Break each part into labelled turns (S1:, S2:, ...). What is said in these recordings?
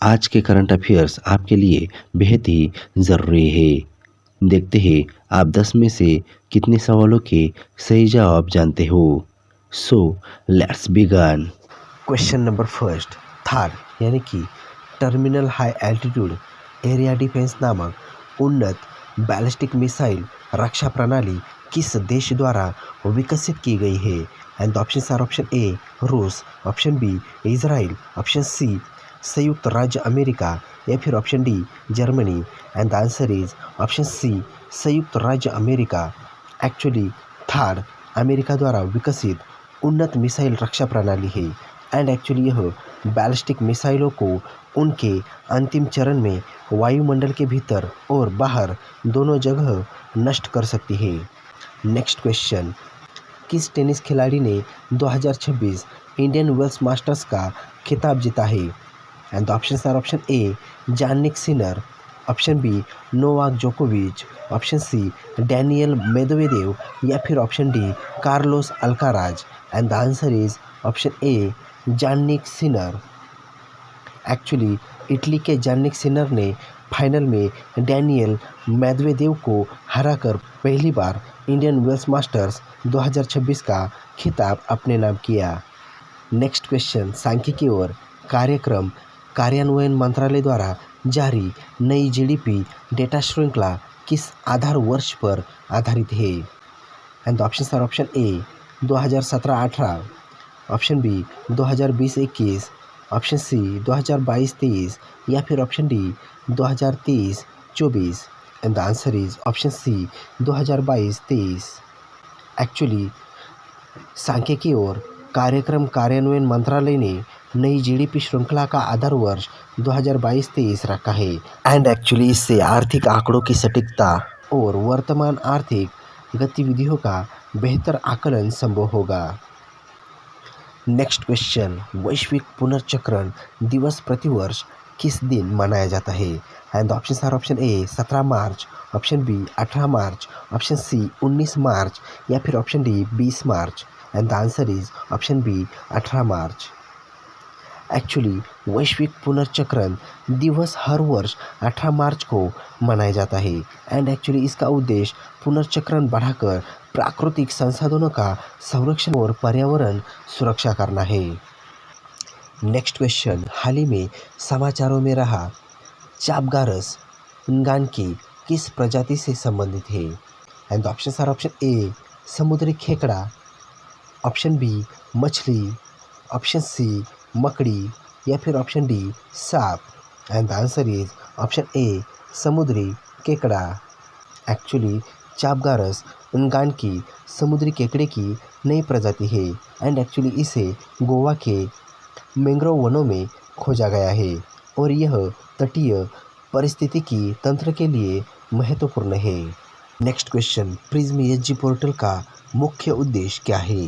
S1: आज के current affairs आपके लिए बेहद ही ज़रूरी है। देखते हैं आप 10 में से कितने सवालों के सही जवाब जानते हो। So let's begin. Question number first, थार यानी कि terminal high altitude area defense नामक उन्नत बैलिस्टिक मिसाइल रक्षा प्रणाली किस देश द्वारा विकसित की गई है? And the option are option A रूस, option B Israel, option C संयुक्त राज्य अमेरिका या फिर option D Germany. And the answer is option C संयुक्त राज्य अमेरिका। एक्चुअली थार अमेरिका द्वारा विकसित उन्नत मिसाइल रक्षा प्रणाली है एंड एक्चुअली यह बैलिस्टिक मिसाइलों को उनके अंतिम चरण में वायुमंडल के भीतर और बाहर दोनों जगह नष्ट कर सकती है। नेक्स्ट क्वेश्चन, किस टेनिस खिलाड़ी ने 2026 इंडियन वेल्स मास्टर्स का खिताब जीता है? And the options are option A Jannik Sinner, option B Novak जोकोविच, ऑप्शन सी डैनियल मेदवेदेव या फिर option D Carlos Alcaraz. And the answer is option A Jannik Sinner. Actually Italy के Jannik Sinner ने final में Daniil Medvedev को हराकर पहली बार Indian Wales masters 2026 का खिताब अपने नाम किया। नेक्स्ट क्वेश्चन, सांख्यिकी और कार्यक्रम कार्यान्वयन मंत्रालय द्वारा जारी नई जीडीपी डेटा श्रृंखला किस आधार वर्ष पर आधारित है? And the options are option A 2017-18, option B 2020-21, option C 2022-23 या फिर option D 2023-24। And the answer is option C 2022-23। Actually सांख्यिकी और कार्यक्रम कार्यान्वयन मंत्रालय ने नई जीडीपी श्रृंखला का आधार वर्ष 2022-23 रखा है एंड एक्चुअली इससे आर्थिक आंकड़ों की सटीकता और वर्तमान आर्थिक गतिविधियों का बेहतर आकलन संभव होगा। नेक्स्ट क्वेश्चन, वैश्विक पुनर्चक्रण दिवस प्रतिवर्ष किस दिन मनाया जाता है? And the options are option A 17 March, option B 18 March, option C 19 March या फिर option D 20 March. And the answer is option B 18 March. Actually वैश्विक पुनर्चक्रण दिवस हर वर्ष 18 मार्च को मनाया जाता है एंड एक्चुअली इसका उद्देश्य पुनर्चक्रण बढ़ाकर प्राकृतिक संसाधनों का संरक्षण और पर्यावरण सुरक्षा करना है। नेक्स्ट क्वेश्चन, हाल ही में समाचारों में रहा चापगारस नगानकी किस प्रजाति से संबंधित है? And the options are option A समुद्री खेकड़ा, ऑप्शन बी मछली, ऑप्शन सी मकड़ी या फिर ऑप्शन डी सांप। And the answer is option A समुद्री केकड़ा। एक्चुअली चापगारस नगानकी समुद्री केकड़े की नई प्रजाति है एंड एक्चुअली इसे गोवा के मैंग्रोव वनों में खोजा गया है और यह तटीय पारिस्थितिकी तंत्र के लिए महत्वपूर्ण है। Next question, prism SG portal का मुख्य उद्देश्य क्या है?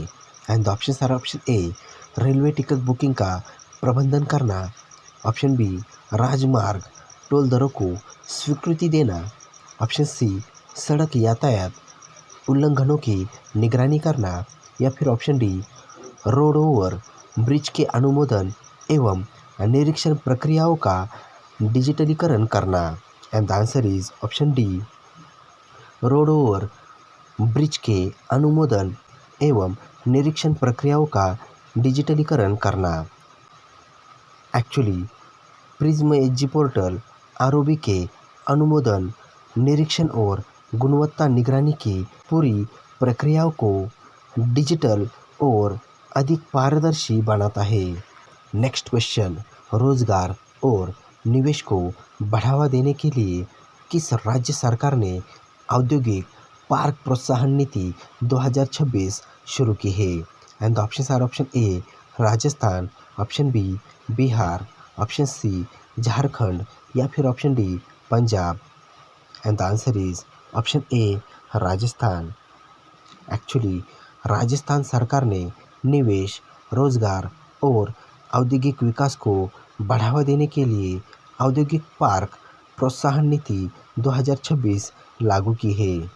S1: And the options are option A railway ticket booking का प्रबंधन करना, ऑप्शन बी राजमार्ग टोल दरों को स्वीकृति देना, ऑप्शन सी सड़क यातायात उल्लंघनों की निगरानी करना या फिर option D road over bridge के अनुमोदन एवं निरीक्षण प्रक्रियाओं का डिजिटलीकरण करना। And the answer is option D road over bridge के अनुमोदन एवं निरीक्षण प्रक्रियाओं का डिजिटलीकरण करना। Actually prism SG portal ROB के अनुमोदन, निरीक्षण और गुणवत्ता निगरानी की पूरी प्रक्रियाओं को डिजिटल और अधिक पारदर्शी बनाता है। नेक्स्ट क्वेश्चन, रोजगार और निवेश को बढ़ावा देने के लिए किस राज्य सरकार ने औद्योगिक पार्क प्रोत्साहन नीति 2026 शुरू की है? And the options are option A Rajasthan, option B Bihar, option C Jharkhand या फिर option D Punjab. And the answer is option A Rajasthan. Actually Rajasthan सरकार ने निवेश, रोजगार और औद्योगिक विकास को बढ़ावा देने के लिए औद्योगिक पार्क प्रोत्साहन नीति 2026 लागू की है।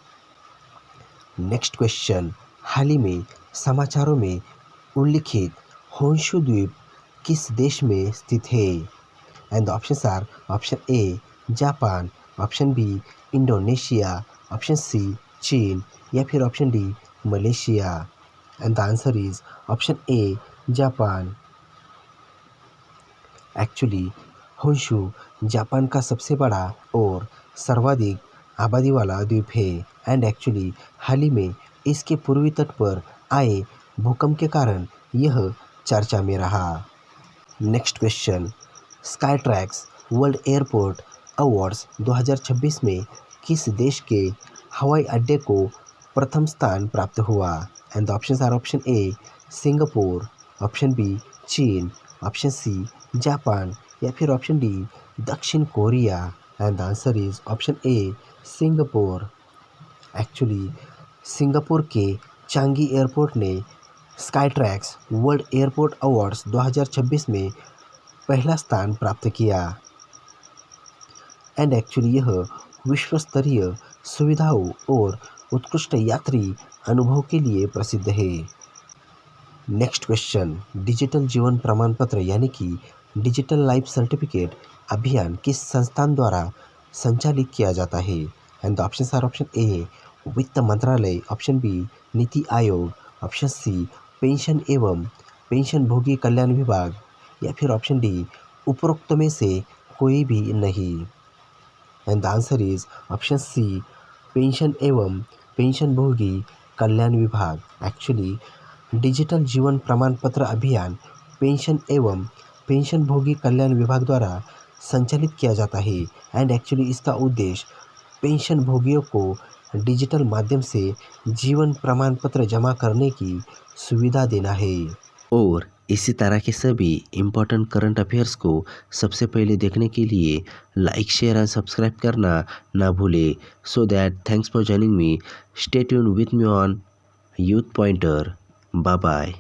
S1: नेक्स्ट क्वेश्चन, हाल ही में समाचारों में उल्लिखित होंशु द्वीप किस देश में स्थित है? And the options are option A Japan, option B Indonesia, option C चीन या फिर option D Malaysia. And the answer is option A Japan. Actually Honshu Japan का सबसे बड़ा और सर्वाधिक आबादी वाला द्वीप है एंड एक्चुअली हाल ही में इसके पूर्वी तट पर आए भूकंप के कारण यह चर्चा में रहा। Next question, sky tracks world airport awards 2026 में किस देश के हवाई अड्डे को प्रथम स्थान प्राप्त हुआ? And the options are option A Singapore, option B चीन, ऑप्शन सी जापान या फिर ऑप्शन डी दक्षिण Korea. And the answer is option A Singapore. Actually Singapore के चांगी एयरपोर्ट ने Skytrax world airport awards 2026 में पहला स्थान प्राप्त किया एंड एक्चुअली यह विश्व स्तरीय सुविधाओं और उत्कृष्ट यात्री अनुभव के लिए प्रसिद्ध है। नेक्स्ट क्वेश्चन, डिजिटल जीवन प्रमाण पत्र यानी कि डिजिटल लाइफ सर्टिफिकेट अभियान किस संस्थान द्वारा संचालित किया जाता है? And the options are option A वित्त मंत्रालय, option B NITI Aayog, option C pension एवं पेंशनभोगी कल्याण विभाग या फिर ऑप्शन डी उपरोक्त में से कोई भी नहीं। And the answer is option C pension एवं पेंशनभोगी कल्याण विभाग। एक्चुअली डिजिटल जीवन प्रमाण पत्र अभियान पेंशन एवं पेंशनभोगी कल्याण विभाग द्वारा संचालित किया जाता है एंड एक्चुअली इसका उद्देश्य पेंशनभोगियों को डिजिटल माध्यम से जीवन प्रमाण पत्र जमा करने की सुविधा देना है। और इसी तरह के सभी इम्पोर्टेंट करंट अफेयर्स को सबसे पहले देखने के लिए लाइक शेयर एंड सब्सक्राइब करना ना भूले। So that thanks for joining me, stay tuned with me on Youth Pointer. Bye bye.